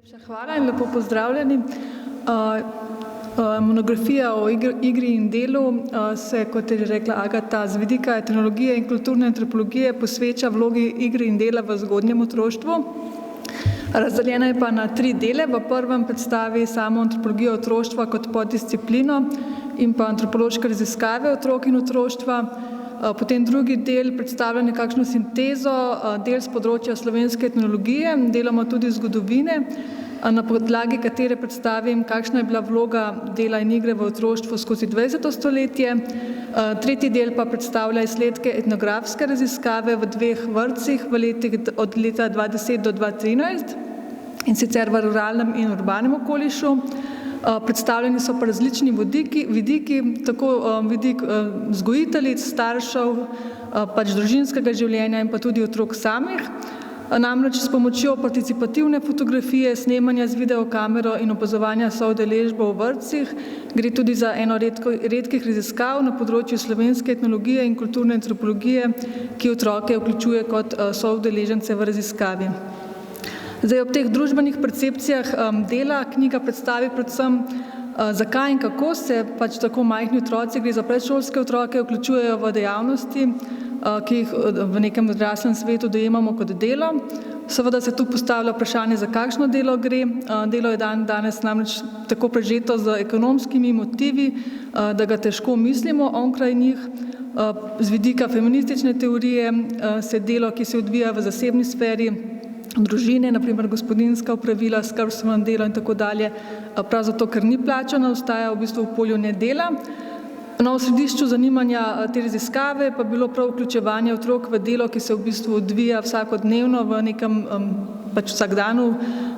Najlepša hvala in lepo pozdravljeni. Monografija o igri in delu se, kot je že rekla Agata, z vidika etnologije in kulturne antropologije posveča vlogi igre in dela v zgodnjem otroštvu. Razdeljena je pa na 3 dele. V prvem predstavi samo antropologijo otroštva kot poddisciplino in pa antropološke raziskave otrok in otroštva. Potem drugi del predstavlja nekakšno sintezo del z področja slovenske etnologije, deloma tudi zgodovine, na podlagi katere predstavim, kakšna je bila vloga dela in igre v otroštvu skozi 20. stoletje. Tretji del pa predstavlja izsledke etnografske raziskave v 2 vrtcih v letih od leta 2010 do 2013, in sicer v ruralnem in urbanem okolišu. Predstavljeni so pa različni vidiki, tako vidik vzgojiteljic, staršev, družinskega življenja in pa tudi otrok samih. Namreč s pomočjo participativne fotografije, snemanja z videokamero in opazovanja soudeležbe v vrtcih gre tudi za eno redkih raziskav na področju slovenske etnologije in kulturne antropologije, ki otroke vključuje kot soudeležence v raziskavi. Ob teh družbenih percepcijah dela knjiga predstavi predvsem, zakaj in kako se tako majhni otroci, gre za predšolske otroke, vključujejo v dejavnosti, ki jih v nekem odraslem svetu dojemamo kot delo. Seveda se tu postavlja vprašanje, za kakšno delo gre. Delo je danes namreč tako prežeto z ekonomskimi motivi, da ga težko mislimo onkraj njih. Z vidika feministične teorije se delo, ki se odvija v zasebni sferi, družine, na primer gospodinjska opravila, skrbstveno delo in tako dalje, prav zato, ker ni plačano, ostaja v bistvu v polju nedela. V središču zanimanja te raziskave pa bilo prav vključevanje otrok v delo, ki se v bistvu odvija vsakodnevno v nekem vsakdanu,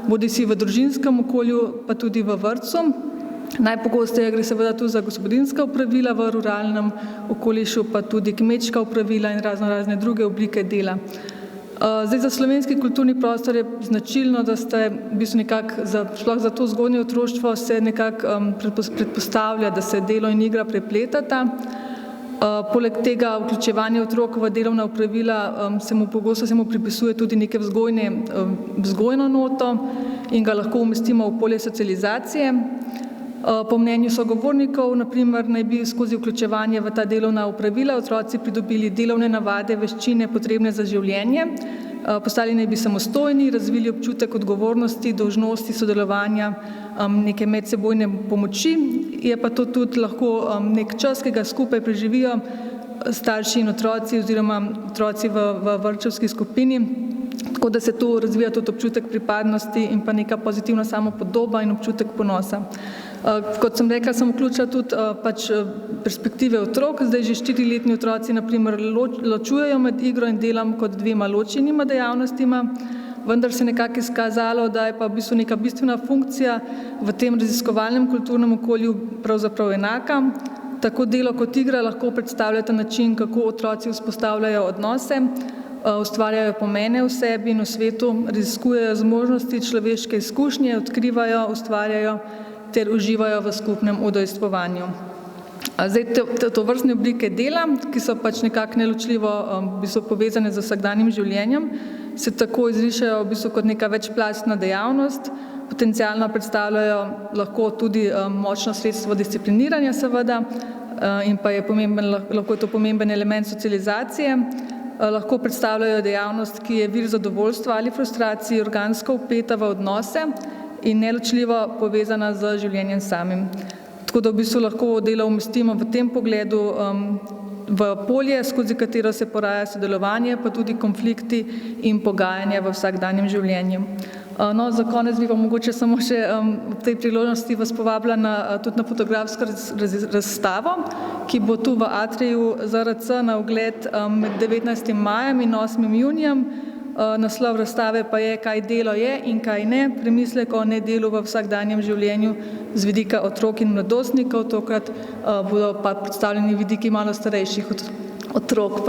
bodisi v družinskem okolju, pa tudi v vrtcu. Najpogosteje gre seveda tu za gospodinjska opravila v ruralnem okolišu, pa tudi kmečka opravila in razne druge oblike dela. Za slovenski kulturni prostor je značilno, da ste v bistvu nekako, sploh za to zgodnje otroštvo, se nekako predpostavlja, da se delo in igra prepletata. Poleg tega vključevanje otrok v delovna opravila pogosto se mu pripisuje tudi neke vzgojno noto in ga lahko umestimo v polje socializacije. Po mnenju sogovornikov, na primer, naj bi skozi vključevanje v ta delovna opravila otroci pridobili delovne navade, veščine potrebne za življenje, postali naj bi samostojni, razvili občutek odgovornosti, dolžnosti, sodelovanja, neke medsebojne pomoči. Je pa to tudi lahko nek čas, ki ga skupaj preživijo starši in otroci oziroma otroci v vrtčevski skupini, tako da se tu razvija tudi občutek pripadnosti in pa neka pozitivna samopodoba in občutek ponosa. Kot sem rekla, sem vključila tudi perspektive otrok. Zdaj že 4-letni otroci, na primer, ločujejo med igro in delom kot 2 ločenima dejavnostima, vendar se je nekako izkazalo, da je pa v bistvu neka bistvena funkcija v tem raziskovalnem kulturnem okolju pravzaprav enaka. Tako delo kot igra lahko predstavljata način, kako otroci vzpostavljajo odnose, ustvarjajo pomene v sebi in v svetu, raziskujejo zmožnosti človeške izkušnje, odkrivajo, ustvarjajo ter uživajo v skupnem udejstvovanju. Tovrstne oblike dela, ki so nekako neločljivo povezane z vsakdanjim življenjem, se tako izrišejo v bistvu kot neka večplastna dejavnost, potencialno predstavljajo lahko tudi močno sredstvo discipliniranja seveda in pa lahko je to pomemben element socializacije. Lahko predstavljajo dejavnost, ki je vir zadovoljstva ali frustracij, organsko vpeta v odnose in neločljivo povezana z življenjem samim. Tako da v bistvu lahko delo umestimo v tem pogledu v polje, skozi katero se poraja sodelovanje, pa tudi konflikti in pogajanja v vsakdanjem življenju. Za konec bi pa mogoče samo še v tej priložnosti vas povabila tudi na fotografsko razstavo, ki bo tu v atriju ZRC na ogled med 19. majem in 8. junijem. Naslov razstave pa je Kaj delo je in kaj ne, premislek o nedelu v vsakdanjem življenju z vidika otrok in mladostnikov. Tokrat bodo pa predstavljeni vidiki malo starejših otrok.